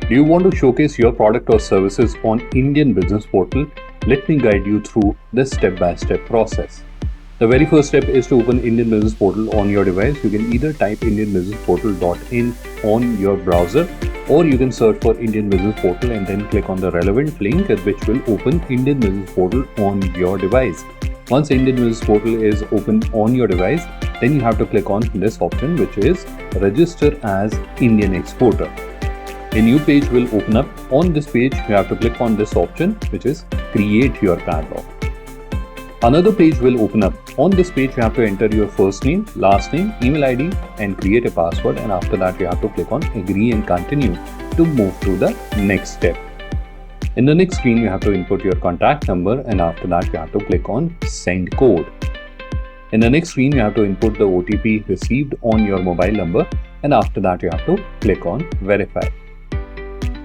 Do you want to showcase your product or services on Indian Business Portal? Let me guide you through this step-by-step process. The very first step is to open Indian Business Portal on your device. You can either type indianbusinessportal.in on your browser, or you can search for Indian Business Portal and then click on the relevant link which will open Indian Business Portal on your device. Once Indian Business Portal is open on your device, then you have to click on this option, which is Register as Indian Exporter. A new page will open up. On this page, you have to click on this option, which is Create Your Catalog. Another page will open up. On this page, you have to enter your first name, last name, email ID and create a password, and after that you have to click on Agree and Continue to move to the next step. In the next screen, you have to input your contact number, and after that you have to click on Send Code. In the next screen, you have to input the OTP received on your mobile number, and after that you have to click on Verify.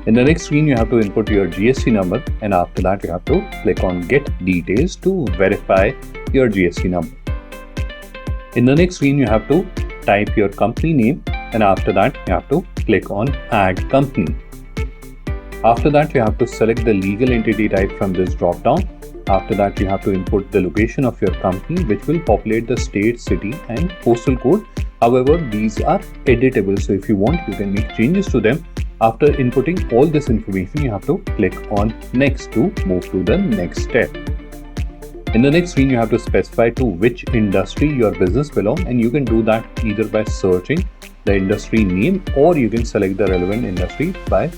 In the next screen, you have to input your GST number, and after that you have to click on Get Details to verify your GST number. In the next screen, you have to type your company name, and after that you have to click on Add Company. After that, you have to select the legal entity type from this drop down. After that, you have to input the location of your company, which will populate the state, city and postal code. However, these are editable, so if you want, you can make changes to them. After inputting all this information, you have to click on Next to move to the next step. In the next screen, you have to specify to which industry your business belongs, and you can do that either by searching the industry name, or you can select the relevant industry by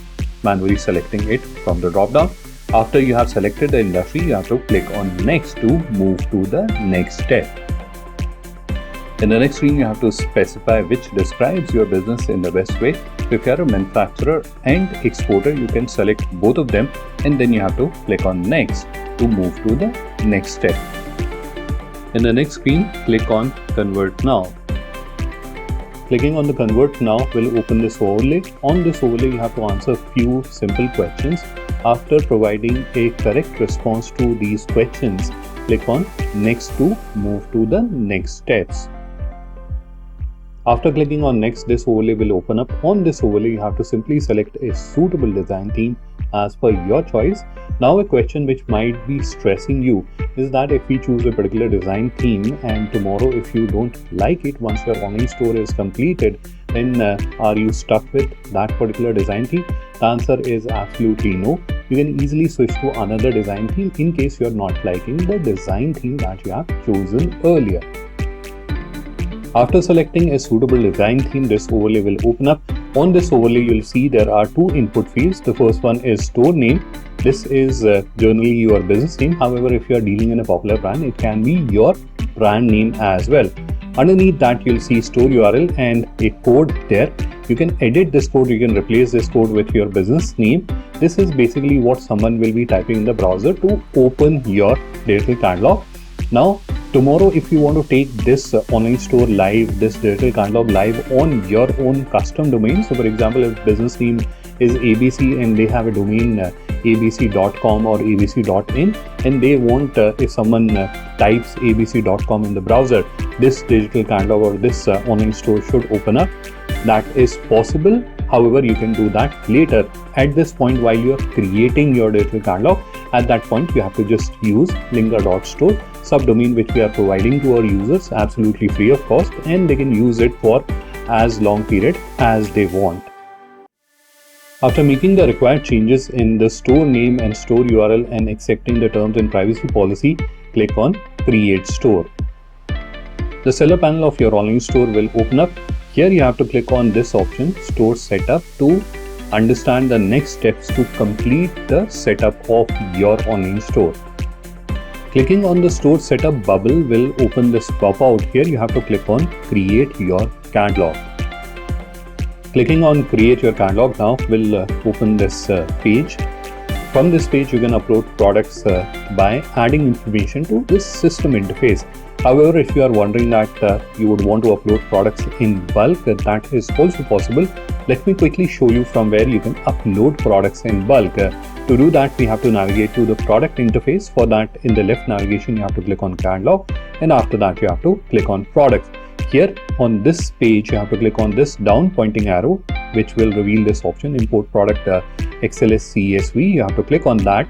manually selecting it from the drop down. After you have selected the industry, you have to click on Next to move to the next step. In the next screen, you have to specify which describes your business in the best way. If you are a manufacturer and exporter, you can select both of them, and then you have to click on Next to move to the next step. In the next screen, click on Convert Now. Clicking on the Convert Now will open this overlay. On this overlay, you have to answer a few simple questions. After providing a correct response to these questions, click on Next to move to the next steps. After clicking on Next, this overlay will open up. On this overlay, you have to simply select a suitable design theme as per your choice. Now, a question which might be stressing you is that if we choose a particular design theme and tomorrow if you don't like it once your online store is completed, then are you stuck with that particular design theme? The answer is absolutely no. You can easily switch to another design theme in case you are not liking the design theme that you have chosen earlier. After selecting a suitable design theme, this overlay will open up. On this overlay, you'll see there are two input fields. The first one is store name. This is generally your business name. However, if you are dealing in a popular brand, it can be your brand name as well. Underneath that, you'll see store URL and a code there. You can edit this code. You can replace this code with your business name. This is basically what someone will be typing in the browser to open your digital catalog. Now, tomorrow, if you want to take this online store live, this digital catalog live on your own custom domain. So, for example, if business name is ABC and they have a domain abc.com or abc.in, and they want if someone types abc.com in the browser, this digital catalog or this online store should open up. That is possible. However, you can do that later. At this point, while you are creating your digital catalog, at that point you have to just use linker.store subdomain, which we are providing to our users absolutely free of cost, and they can use it for as long period as they want. After making the required changes in the store name and store URL and accepting the terms and privacy policy, click on Create Store. The seller panel of your online store will open up. Here you have to click on this option, Store Setup, to understand the next steps to complete the setup of your online store. Clicking on the store setup bubble will open this pop-out. Here you have to click on Create Your Catalog. Clicking on Create Your Catalog now will open this page. From this page, you can upload products by adding information to this system interface. However, if you are wondering that you would want to upload products in bulk, that is also possible. Let me quickly show you from where you can upload products in bulk. To do that, we have to navigate to the product interface. For that, in the left navigation, you have to click on Catalog, and after that, you have to click on Products. Here on this page, you have to click on this down pointing arrow which will reveal this option, import product XLS CSV. You have to click on that,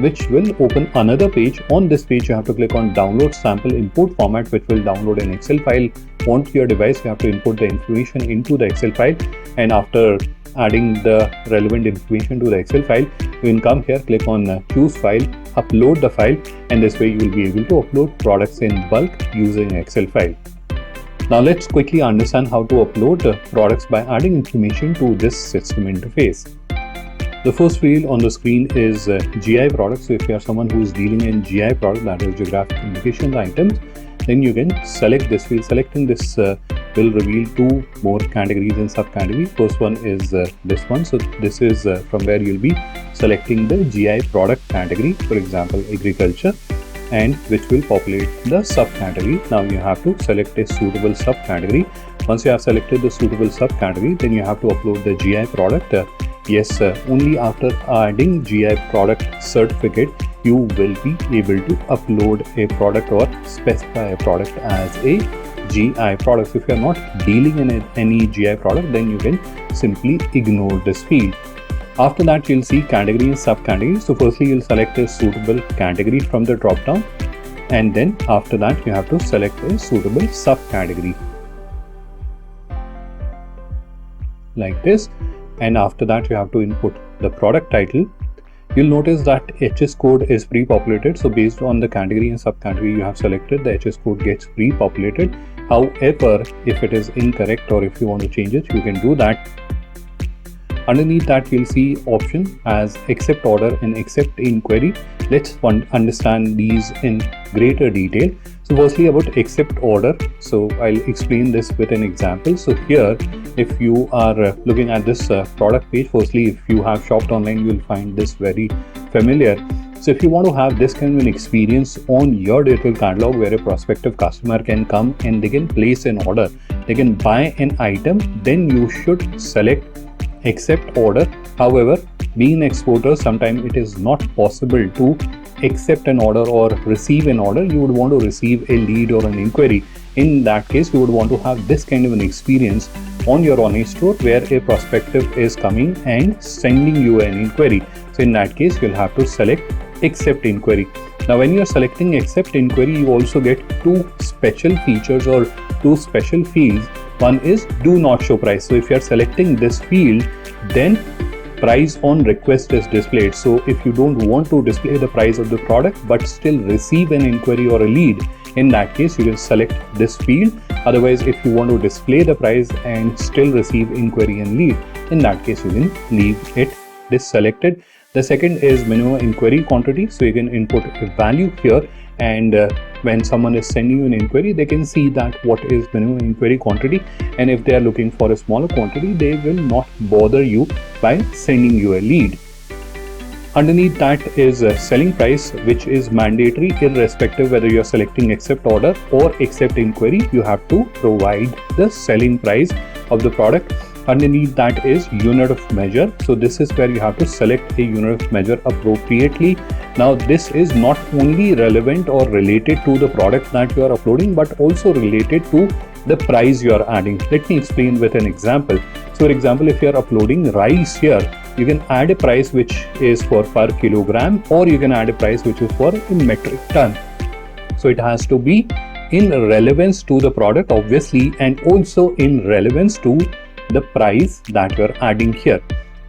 which will open another page. On this page, you have to click on download sample import format, which will download an Excel file onto your device. You have to input the information into the Excel file, and after adding the relevant information to the Excel file, you can come here, click on choose file, upload the file, and this way you will be able to upload products in bulk using Excel file. Now let's quickly understand how to upload products by adding information to this system interface. The first field on the screen is GI products. So if you are someone who is dealing in GI product, that is geographic indications items, then you can select this field. Selecting this will reveal two more categories and subcategories. First one is this one. So this is from where you'll be selecting the GI product category, for example, agriculture, and which will populate the subcategory. Now you have to select a suitable subcategory. Once you have selected the suitable subcategory, then you have to upload the GI product. Yes, only after adding GI product certificate, you will be able to upload a product or specify a product as a GI product. So if you are not dealing in any GI product, then you can simply ignore this field. After that, you'll see category and subcategory. So firstly, you'll select a suitable category from the drop down, and then after that, you have to select a suitable subcategory like this. And after that, you have to input the product title. You'll notice that HS code is pre-populated. So based on the category and subcategory you have selected, the HS code gets pre-populated. However, if it is incorrect or if you want to change it, you can do that. Underneath that, you'll see option as accept order and accept inquiry. Let's understand these in greater detail. So firstly, about accept order. So I'll explain this with an example. So here, if you are looking at this product page, firstly, if you have shopped online, you will find this very familiar. So if you want to have this kind of an experience on your digital catalog where a prospective customer can come and they can place an order, they can buy an item, then you should select accept order. However, being an exporter, sometimes it is not possible to accept an order or receive an order. You would want to receive a lead or an inquiry. In that case, you would want to have this kind of an experience on your online store where a prospective is coming and sending you an inquiry. So in that case, you'll have to select accept inquiry. Now when you are selecting accept inquiry, you also get two special features or two special fields. One is do not show price. So if you are selecting this field, then price on request is displayed. So if you don't want to display the price of the product but still receive an inquiry or a lead, in that case you will select this field. Otherwise, if you want to display the price and still receive inquiry and lead, in that case you can leave it selected. The second is minimum inquiry quantity. So you can input a value here, and when someone is sending you an inquiry, they can see that what is minimum inquiry quantity, and if they are looking for a smaller quantity, they will not bother you by sending you a lead. Underneath that is selling price, which is mandatory irrespective whether you are selecting accept order or accept inquiry. You have to provide the selling price of the product. Underneath that is unit of measure. So this is where you have to select a unit of measure appropriately. Now this is not only relevant or related to the product that you are uploading, but also related to the price you are adding. Let me explain with an example. So for example, if you are uploading rice here, you can add a price which is for per kilogram, or you can add a price which is for a metric ton. So it has to be in relevance to the product, obviously, and also in relevance to the price that you're adding here.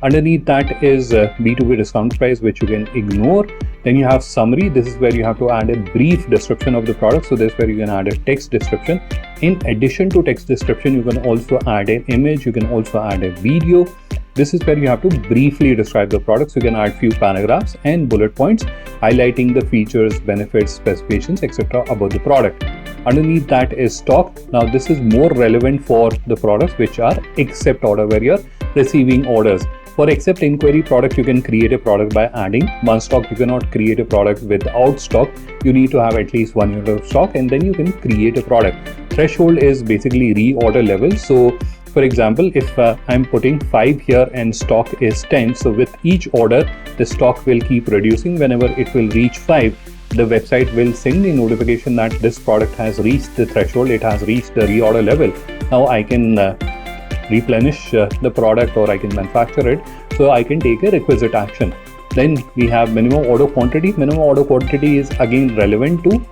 Underneath that is B2B discount price, which you can ignore. Then you have summary. This is where you have to add a brief description of the product. So this is where you can add a text description. In addition to text description, you can also add an image. You can also add a video. This is where you have to briefly describe the product. So you can add few paragraphs and bullet points highlighting the features, benefits, specifications, etc. about the product. Underneath that is stock. Now this is more relevant for the products which are accept order, where you're receiving orders. For accept inquiry product, you can create a product by adding one stock. You cannot create a product without stock. You need to have at least 1 unit of stock, and then you can create a product. Threshold is basically reorder level. So for example, if I'm putting 5 here and stock is 10, so with each order, the stock will keep reducing. Whenever it will reach 5, the website will send a notification that this product has reached the threshold, it has reached the reorder level. Now I can replenish the product, or I can manufacture it, so I can take a requisite action. Then we have minimum order quantity. Minimum order quantity is again relevant to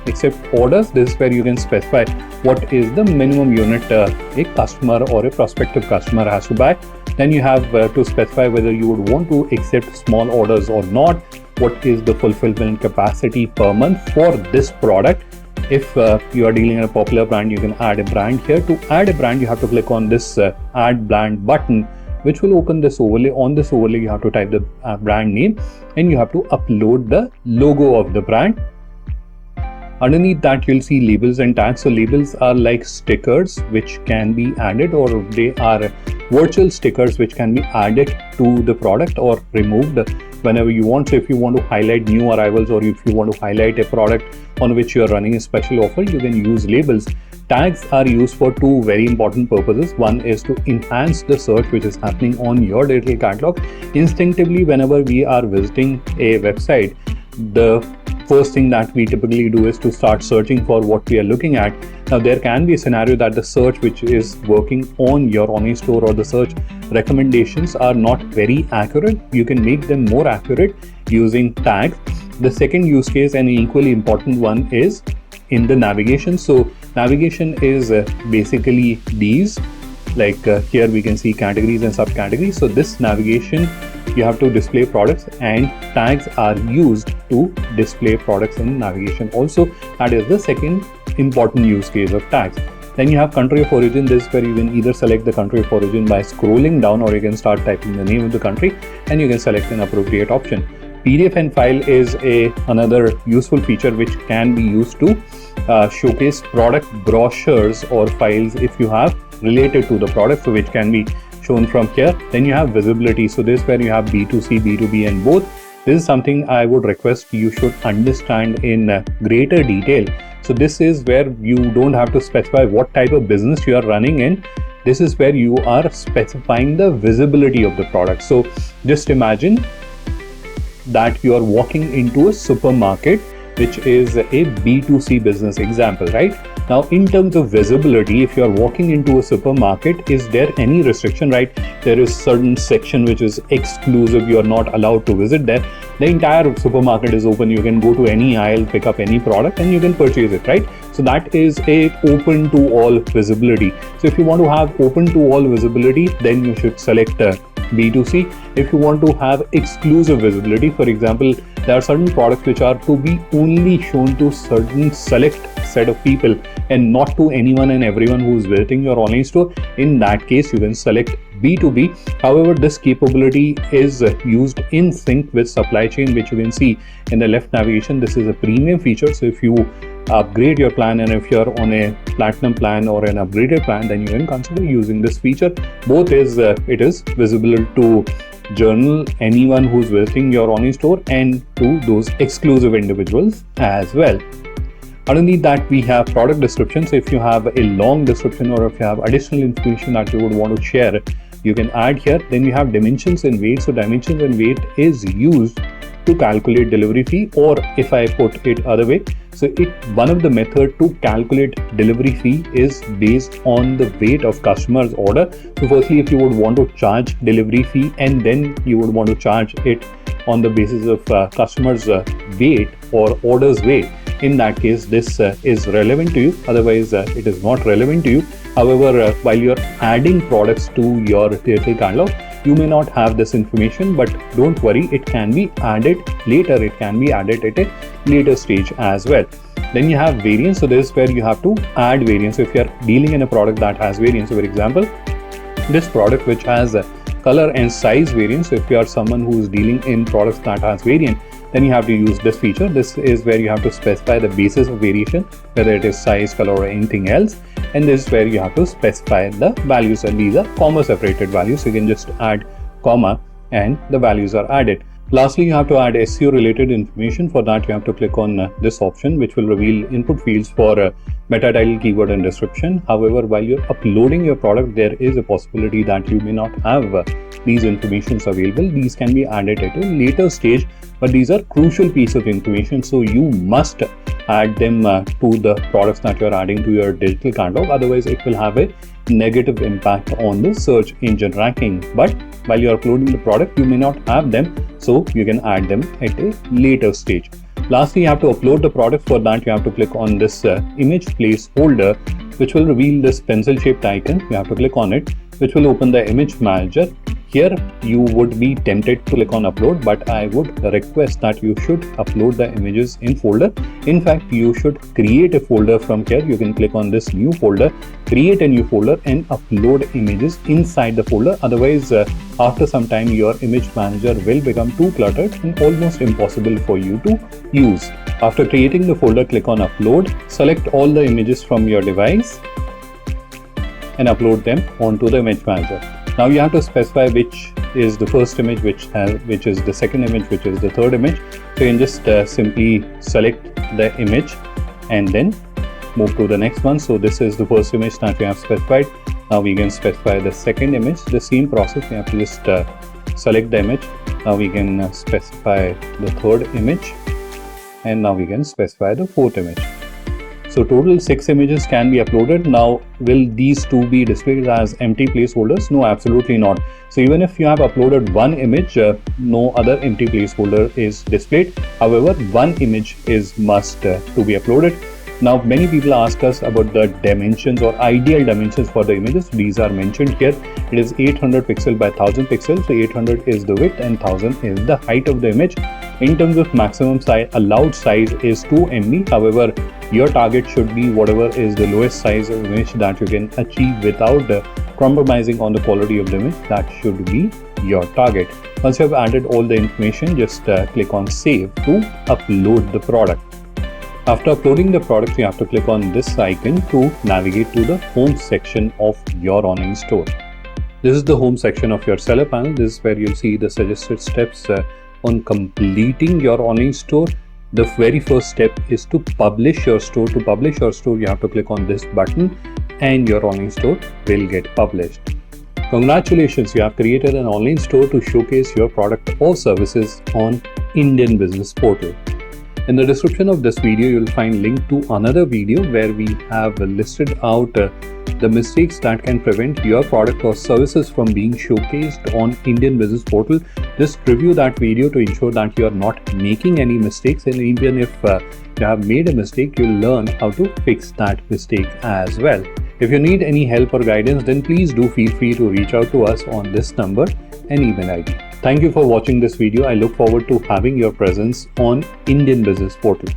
accept orders. This is where you can specify what is the minimum unit a customer or a prospective customer has to buy. Then you have to specify whether you would want to accept small orders or not. What is the fulfillment capacity per month for this product? If you are dealing in a popular brand, you can add a brand here. To add a brand, you have to click on this add brand button, which will open this overlay. On this overlay, you have to type the brand name and you have to upload the logo of the brand. Underneath that, you'll see labels and tags. So labels are like stickers which can be added, or they are virtual stickers which can be added to the product or removed whenever you want. So if you want to highlight new arrivals, or if you want to highlight a product on which you are running a special offer, you can use labels. Tags are used for two very important purposes. One is to enhance the search which is happening on your digital catalog. Instinctively, whenever we are visiting a website, the first thing that we typically do is to start searching for what we are looking at. Now, there can be a scenario that the search which is working on your online store, or the search recommendations, are not very accurate. You can make them more accurate using tags. The second use case, and an equally important one, is in the navigation. So navigation is basically these, like here we can see categories and subcategories. So this navigation, you have to display products, and tags are used to display products in navigation also. That is the second important use case of tags. Then you have country of origin. This is where you can either select the country of origin by scrolling down, or you can start typing the name of the country and you can select an appropriate option. PDF and file is another useful feature which can be used to showcase product brochures or files if you have related to the product, so which can be shown from here. Then you have visibility. So this is where you have B2C, B2B, and both. This is something I would request you should understand in greater detail. So this is where you don't have to specify what type of business you are running in. This is where you are specifying the visibility of the product. So just imagine that you are walking into a supermarket, which is a B2C business example, right? Now, in terms of visibility, if you are walking into a supermarket, is there any restriction, right? There is certain section which is exclusive. You are not allowed to visit there. The entire supermarket is open. You can go to any aisle, pick up any product, and you can purchase it, right? So that is a open to all visibility. So if you want to have open to all visibility, then you should select B2C. If you want to have exclusive visibility, for example, there are certain products which are to be only shown to certain select set of people and not to anyone and everyone who is visiting your online store. In that case, you can select B2B. However, this capability is used in sync with supply chain, which you can see in the left navigation. This is a premium feature. So if you upgrade your plan, and if you're on a platinum plan or an upgraded plan, then you can consider using this feature. Both is it is visible to journal anyone who's visiting your online store and to those exclusive individuals as well. Underneath that, we have product description. So if you have a long description, or if you have additional information that you would want to share, you can add here. Then you have dimensions and weight. So dimensions and weight is used to calculate delivery fee, or if I put it other way, so one of the method to calculate delivery fee is based on the weight of customer's order. So firstly, if you would want to charge delivery fee, and then you would want to charge it on the basis of customer's weight or order's weight, in that case this is relevant to you. Otherwise it is not relevant to you. However, while you're adding products to your digital catalog, you may not have this information, but don't worry, it can be added later. It can be added at a later stage as well. Then you have variance. So this is where you have to add variance. So if you're dealing in a product that has variance, so for example, this product which has a color and size variance. So if you are someone who is dealing in products that has variant, then you have to use this feature. This is where you have to specify the basis of variation, whether it is size, color, or anything else. And this is where you have to specify the values, and these are comma separated values. So you can just add comma and the values are added. Lastly, you have to add SEO related information. For that, you have to click on this option, which will reveal input fields for meta title, keyword and description. However, while you're uploading your product, there is a possibility that you may not have these informations available. These can be added at a later stage, but these are crucial piece of information, so you must add them to the products that you're adding to your digital catalog. Otherwise, it will have a negative impact on the search engine ranking. But while you're uploading the product, you may not have them, so you can add them at a later stage. Lastly, you have to upload the product. For that, you have to click on this image placeholder, which will reveal this pencil shaped icon. You have to click on it, which will open the image manager. Here you would be tempted to click on upload, but I would request that you should upload the images in folder. In fact, you should create a folder from here. You can click on this new folder, create a new folder and upload images inside the folder. Otherwise, after some time, your image manager will become too cluttered and almost impossible for you to use. After creating the folder, click on upload, select all the images from your device and upload them onto the image manager. Now you have to specify which is the first image, which is the second image, which is the third image. So you can just simply select the image and then move to the next one. So this is the first image that we have specified. Now we can specify the second image. The same process, we have to just select the image. Now we can specify the third image, and now we can specify the fourth image. So total 6 images can be uploaded. Now, will these two be displayed as empty placeholders? No, absolutely not. So even if you have uploaded one image, no other empty placeholder is displayed. However, one image is must to be uploaded. Now, many people ask us about the dimensions or ideal dimensions for the images. These are mentioned here. It is 800 pixel by 1000 pixels. So 800 is the width and 1000 is the height of the image. In terms of maximum size, allowed size is 2 MB. However, your target should be whatever is the lowest size of image that you can achieve without compromising on the quality of the image. That should be your target. Once you have added all the information, just click on save to upload the product. After uploading the product, you have to click on this icon to navigate to the home section of your online store. This is the home section of your seller panel. This is where you'll see the suggested steps on completing your online store. The very first step is to publish your store. To publish your store, you have to click on this button and your online store will get published. Congratulations, you have created an online store to showcase your product or services on Indian Business Portal. In the description of this video, you'll find link to another video where we have listed out the mistakes that can prevent your product or services from being showcased on Indian Business Portal. Just review that video to ensure that you are not making any mistakes, and even if you have made a mistake, you'll learn how to fix that mistake as well. If you need any help or guidance, then please do feel free to reach out to us on this number and email ID. Thank you for watching this video. I look forward to having your presence on Indian Business Portal.